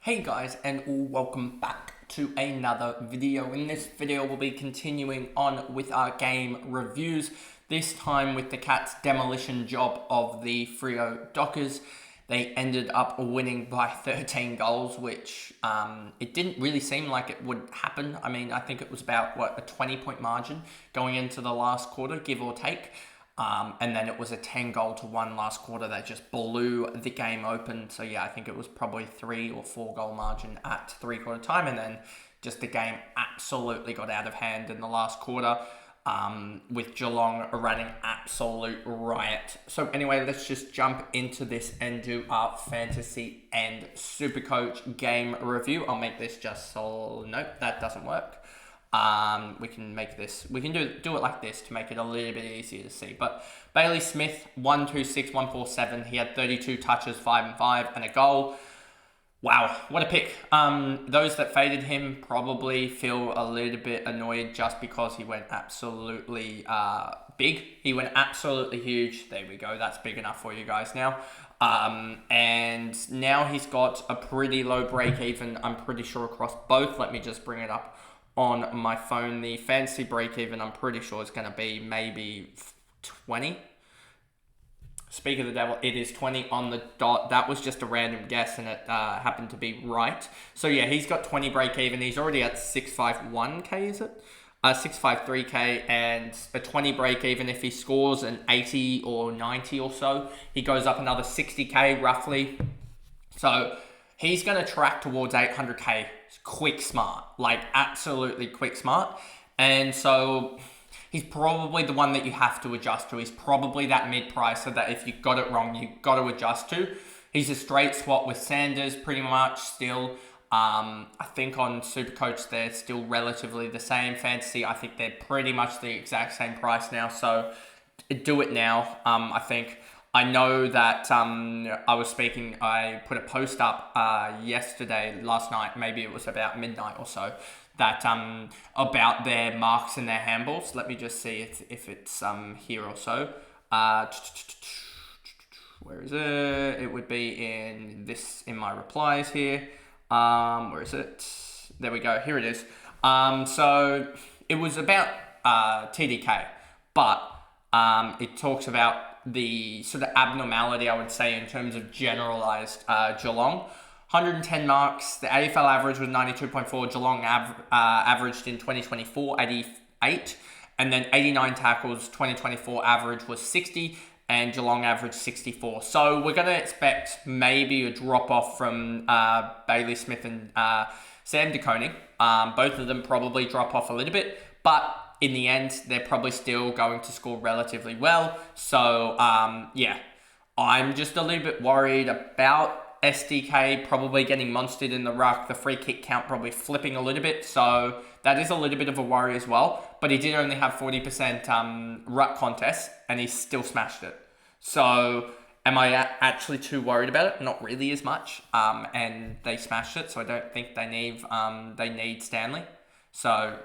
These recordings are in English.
Hey guys, and welcome back to another video. In this video we'll be continuing on with our game reviews, this time with the Cats' demolition job of the Freo Dockers. They ended up winning by 13 goals, which it didn't really seem like it would happen. I mean, I think it was about, a 20-point margin going into the last quarter, give or take. And then it was a 10-goal-1 last quarter that just blew the game open. So yeah, I think it was probably 3 or 4 goal margin at three-quarter time. And then just the game absolutely got out of hand in the last quarter, with Geelong running absolute riot. So anyway, let's just jump into this and do our fantasy and Supercoach game review. I'll make this just so... Nope, that doesn't work. We can make this, we can do it like this to make it a little bit easier to see. But Bailey Smith, 126, 147. He had 32 touches, 5 and 5, and a goal. Wow, what a pick. Those that faded him probably feel a little bit annoyed just because he went absolutely big. He went absolutely huge. There we go. That's big enough for you guys now. And now he's got a pretty low break even, I'm pretty sure, across both. Let me just bring it up on my phone. The fantasy break even, I'm pretty sure it's going to be maybe 20. Speak of the devil, it is 20 on the dot. That was just a random guess, and it happened to be right. So yeah, he's got 20 break even. He's already at 651k, is it? 653k, and a 20 break even. If he scores an 80 or 90 or so, he goes up another 60k roughly. So he's going to track towards 800k quick smart, like absolutely quick smart. And so he's probably the one that you have to adjust to. He's probably that mid-price, so that if you got it wrong, you got to adjust to. He's a straight swap with Sanders pretty much still. I think on Supercoach they're still relatively the same. Fantasy, I think they're pretty much the exact same price now, so do it now. I think I know that I put a post up last night, maybe it was about midnight or so, that about their marks and their handballs. Let me just see if it's here or so. Where is it? It would be in my replies here. Where is it? There we go. Here it is. So it was about TDK, but it talks about the sort of abnormality, I would say, in terms of generalized Geelong. 110 marks. The AFL average was 92.4. Geelong averaged in 2024 88, and then 89 tackles. 2024 average was 60, and Geelong averaged 64. So we're going to expect maybe a drop off from Bailey Smith and Sam De Koning. Both of them probably drop off a little bit, but in the end, they're probably still going to score relatively well. So, yeah, I'm just a little bit worried about SDK probably getting monstered in the ruck. The free kick count probably flipping a little bit. So that is a little bit of a worry as well. But he did only have 40% ruck contest, and he still smashed it. So am I actually too worried about it? Not really as much. And they smashed it, so I don't think they need Stanley. So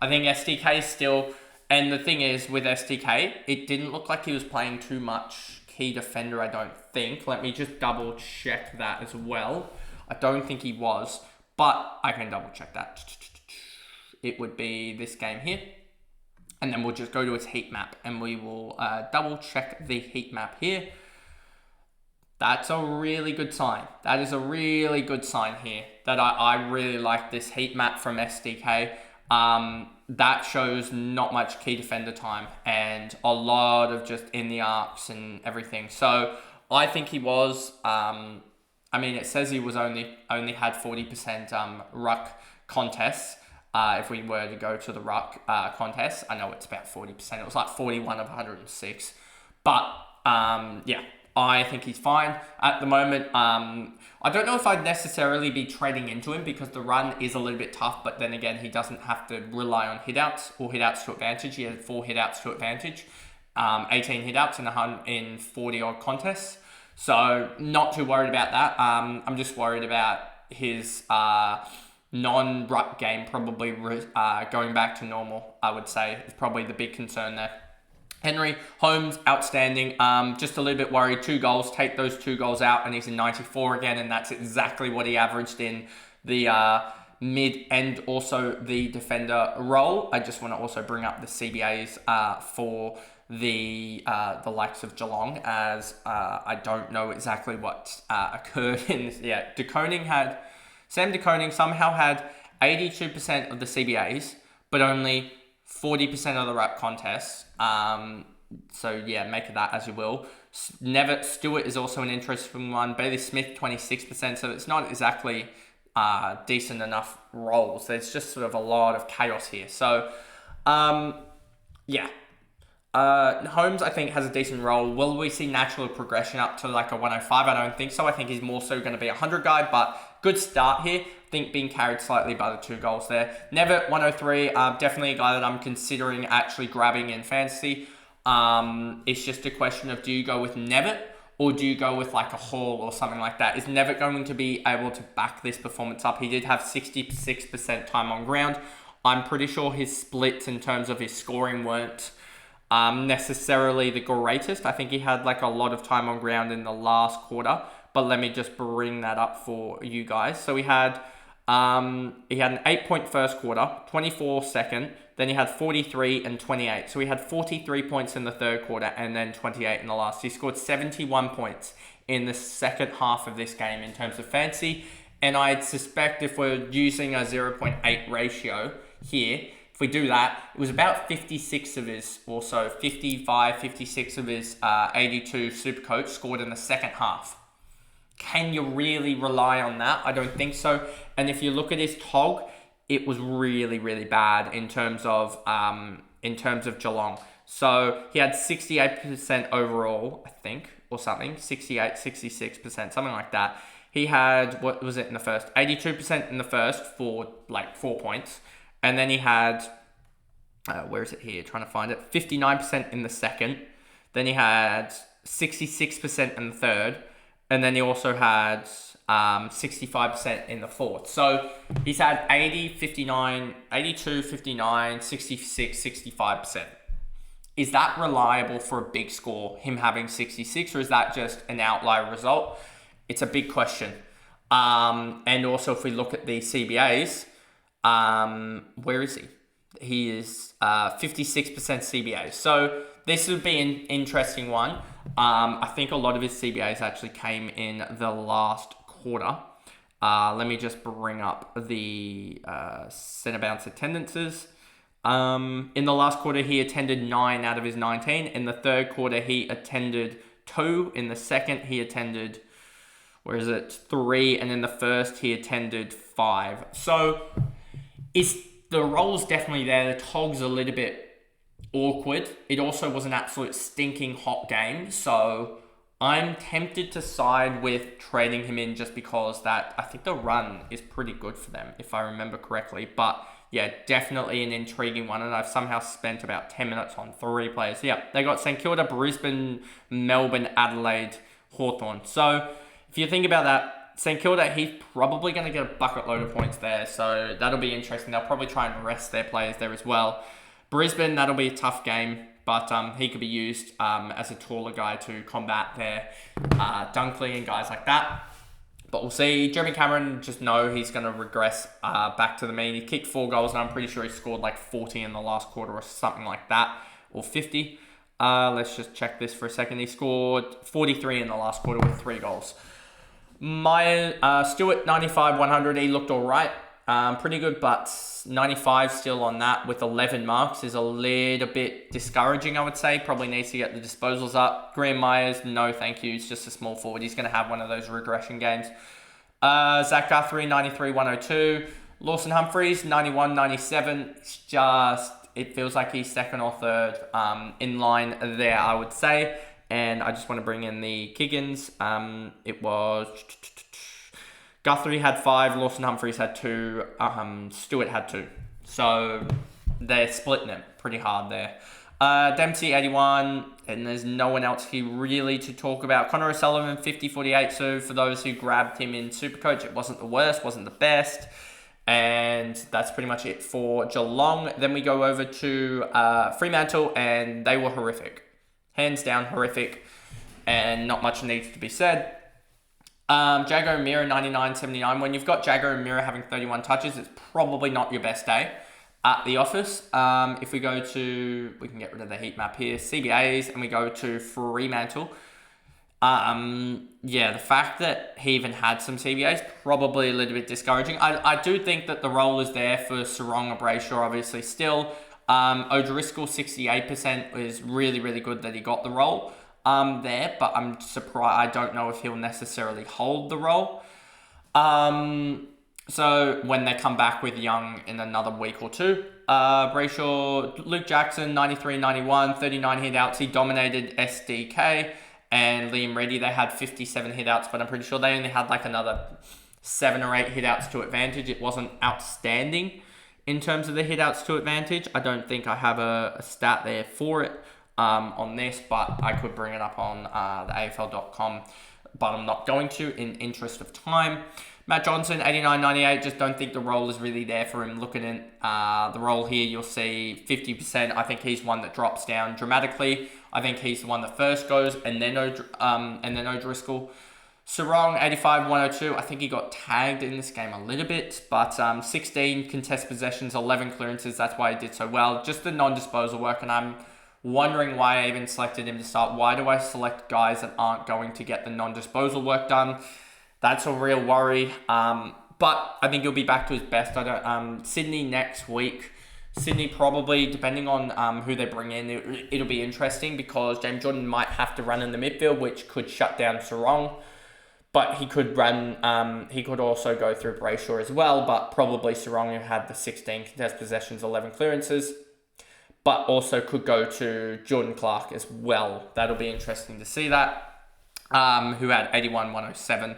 I think SDK still, and the thing is with SDK, it didn't look like he was playing too much key defender, I don't think. Let me just double check that as well. I don't think he was, but I can double check that. It would be this game here. And then we'll just go to his heat map and we will double check the heat map here. That's a really good sign. That is a really good sign here that I really like this heat map from SDK. That shows not much key defender time and a lot of just in the arcs and everything. So I think he was, it says he was only had 40% ruck contests. If we were to go to the ruck contest, I know it's about 40%. It was like 41 of 106. But yeah, I think he's fine at the moment. I don't know if I'd necessarily be trading into him because the run is a little bit tough, but then again, he doesn't have to rely on hitouts or hitouts to advantage. He had 4 hitouts to advantage, 18 hitouts in 40 odd contests. So not too worried about that. I'm just worried about his non-ruck game probably going back to normal, I would say, is probably the big concern there. Henry, Holmes, outstanding. Just a little bit worried. 2 goals. Take those 2 goals out, and he's in 94 again, and that's exactly what he averaged in the mid and also the defender role. I just want to also bring up the CBAs for the likes of Geelong, as I don't know exactly what occurred in this. Yeah, Sam De Koning somehow had 82% of the CBAs, but only 40% of the rap contests. So yeah, make of that as you will. Nevitt Stewart is also an interesting one. Bailey Smith, 26%. So it's not exactly decent enough roles. There's just sort of a lot of chaos here. So yeah. Holmes, I think, has a decent role. Will we see natural progression up to like a 105? I don't think so. I think he's more so going to be a 100 guy, but good start here. I think being carried slightly by the 2 goals there. Nevitt, 103, definitely a guy that I'm considering actually grabbing in fantasy. It's just a question of, do you go with Nevitt or do you go with like a Hall or something like that? Is Nevitt going to be able to back this performance up? He did have 66% time on ground. I'm pretty sure his splits in terms of his scoring weren't necessarily the greatest. I think he had like a lot of time on ground in the last quarter, but let me just bring that up for you guys. So he had an 8-point first quarter, 24 second, then he had 43 and 28. So he had 43 points in the third quarter and then 28 in the last. He scored 71 points in the second half of this game in terms of fantasy. And I'd suspect if we're using a 0.8 ratio here, if we do that, it was about 56 of his, or so 55, 56 of his 82 Supercoach scored in the second half. Can you really rely on that? I don't think so. And if you look at his TOG, it was really, really bad in terms of Geelong. So he had 68% overall, I think, or something, 68, 66%, something like that. He had, what was it in the first? 82% in the first for like 4 points. And then he had, where is it here? Trying to find it. 59% in the second. Then he had 66% in the third. And then he also had 65% in the fourth. So he's had 80, 59, 82, 59, 66, 65%. Is that reliable for a big score, him having 66, or is that just an outlier result? It's a big question. And also if we look at the CBAs, where is he? He is 56% CBA. So this would be an interesting one. I think a lot of his CBAs actually came in the last quarter. Let me just bring up the centre bounce attendances. In the last quarter, he attended 9 out of his 19. In the third quarter, he attended 2. In the second, he attended, 3. And in the first, he attended 5. So the role's definitely there. The TOG's a little bit awkward. It also was an absolute stinking hot game. So I'm tempted to side with trading him in just because that I think the run is pretty good for them, if I remember correctly. But yeah, definitely an intriguing one. And I've somehow spent about 10 minutes on 3 players. Yeah, they got St Kilda, Brisbane, Melbourne, Adelaide, Hawthorn. So if you think about that, St Kilda, he's probably going to get a bucket load of points there. So that'll be interesting. They'll probably try and rest their players there as well. Brisbane, that'll be a tough game. But he could be used as a taller guy to combat their Dunkley and guys like that. But we'll see. Jeremy Cameron, just know he's going to regress back to the mean. He kicked 4 goals, and I'm pretty sure he scored like 40 in the last quarter or something like that. Or 50. Let's just check this for a second. He scored 43 in the last quarter with 3 goals. Stewart, 95, 100. He looked all right. Pretty good, but 95 still on that with 11 marks is a little bit discouraging, I would say. Probably needs to get the disposals up. Graham Myers, no thank you. It's just a small forward. He's going to have one of those regression games. Zach Guthrie, 93, 102. Lawson Humphreys, 91, 97. It's just, it feels like he's second or third in line there, I would say. And I just want to bring in the Kiggins. It was Guthrie had 5, Lawson Humphreys had 2, Stewart had 2. So they're splitting it pretty hard there. Dempsey, 81, and there's no one else here really to talk about. Connor O'Sullivan, 50, 48. So for those who grabbed him in Supercoach, it wasn't the worst, wasn't the best. And that's pretty much it for Geelong. Then we go over to Fremantle, and they were horrific. Hands down horrific, and not much needs to be said. Jago O'Meara, 99.79. When you've got Jago O'Meara having 31 touches, it's probably not your best day at the office. If we go to, we can get rid of the heat map here, CBAs, and we go to Fremantle. The fact that he even had some CBAs, probably a little bit discouraging. I do think that the role is there for Sarong or Brayshaw, obviously still. O'Driscoll, 68% is really, really good that he got the role there, but I'm surprised. I don't know if he'll necessarily hold the role. So when they come back with Young in another week or two, Brayshaw, Luke Jackson, 93-91, 39 hit-outs. He dominated SDK. And Liam Reddy, they had 57 hit-outs, but I'm pretty sure they only had like another 7 or 8 hit-outs to advantage. It wasn't outstanding in terms of the hit-outs to advantage. I don't think I have a stat there for it on this, but I could bring it up on the AFL.com, but I'm not going to in interest of time. Matt Johnson, 89-98, just don't think the role is really there for him. Looking at the role here, you'll see 50%. I think he's one that drops down dramatically. I think he's the one that first goes, and then O'Driscoll. Sarong, 85-102. I think he got tagged in this game a little bit, but 16 contest possessions, 11 clearances. That's why he did so well. Just the non-disposal work, and I'm wondering why I even selected him to start. Why do I select guys that aren't going to get the non-disposal work done? That's a real worry. But I think he'll be back to his best. Sydney next week. Sydney probably, depending on who they bring in, it'll be interesting because James Jordan might have to run in the midfield, which could shut down Sarong. But he could run, he could also go through Brayshaw as well, but probably Sarong, who had the 16 contest possessions, 11 clearances, but also could go to Jordan Clark as well. That'll be interesting to see that, who had 81-107.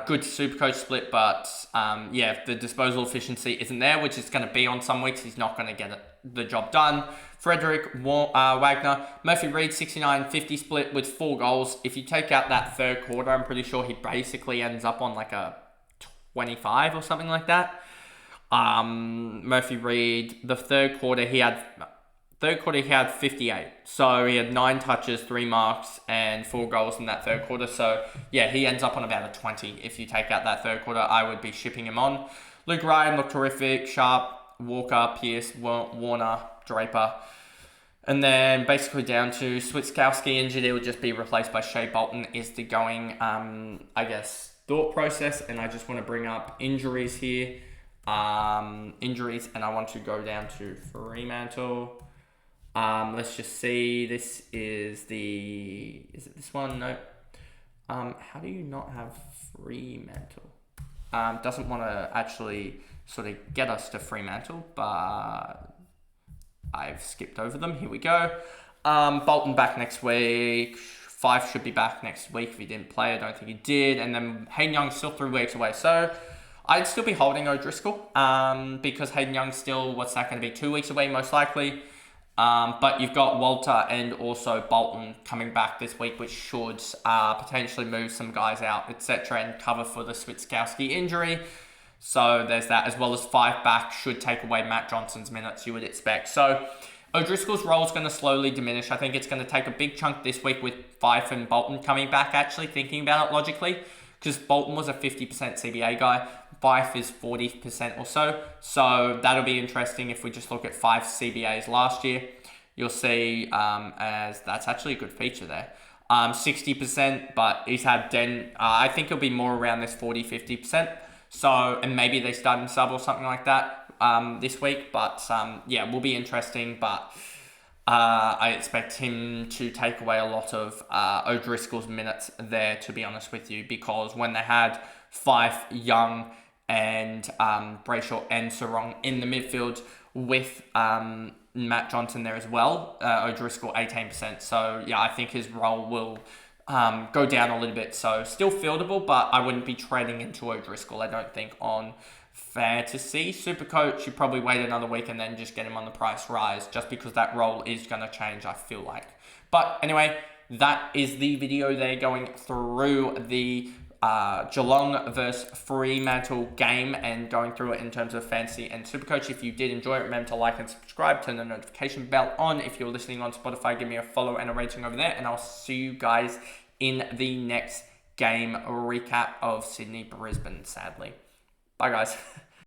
Good Supercoach split, but the disposal efficiency isn't there, which is going to be on some weeks. He's not going to get the job done. Frederick Wagner, Murphy Reid, 69-50 split with 4 goals. If you take out that third quarter, I'm pretty sure he basically ends up on like a 25 or something like that. Murphy Reid, the third quarter he had 58. So he had 9 touches, 3 marks, and 4 goals in that third quarter. So yeah, he ends up on about a 20. If you take out that third quarter, I would be shipping him on. Luke Ryan looked terrific. Sharp, Walker, Pearce, Warner, Draper. And then basically down to Switkowski injured. It would just be replaced by Shea Bolton is the going, thought process. And I just want to bring up injuries here. Injuries, and I want to go down to Fremantle. Let's just see. This is is it this one? No. How do you not have Fremantle? Doesn't want to actually sort of get us to Fremantle, but I've skipped over them. Here we go. Bolton back next week. Fife should be back next week if he didn't play. I don't think he did. And then Hayden Young's still 3 weeks away. So I'd still be holding O'Driscoll because Hayden Young's still, what's that going to be, 2 weeks away most likely. But you've got Walter and also Bolton coming back this week, which should potentially move some guys out, etc., and cover for the Switkowski injury. So there's that, as well as Fife back should take away Matt Johnson's minutes, you would expect. So O'Driscoll's role is going to slowly diminish. I think it's going to take a big chunk this week with Fife and Bolton coming back, actually thinking about it logically, because Bolton was a 50% CBA guy. Fife is 40% or so. So that'll be interesting if we just look at 5 CBAs last year. You'll see as that's actually a good feature there. 60%, but he's had I think it'll be more around this 40-50%. So, and maybe they start him sub or something like that this week. But will be interesting. But I expect him to take away a lot of O'Driscoll's minutes there, to be honest with you, because when they had Fife, Young, and Brayshaw and Sarong in the midfield with Matt Johnson there as well, O'Driscoll 18%. So yeah, I think his role will go down a little bit. So still fieldable, but I wouldn't be trading into O'Driscoll, I don't think, on fantasy. Supercoach, you probably wait another week and then just get him on the price rise, just because that role is going to change, I feel like. But anyway, that is the video there going through the Geelong versus Fremantle game and going through it in terms of fantasy and Supercoach. If you did enjoy it, remember to like and subscribe, turn the notification bell on. If you're listening on Spotify, give me a follow and a rating over there, and I'll see you guys in the next game recap of Sydney-Brisbane, sadly. Bye, guys.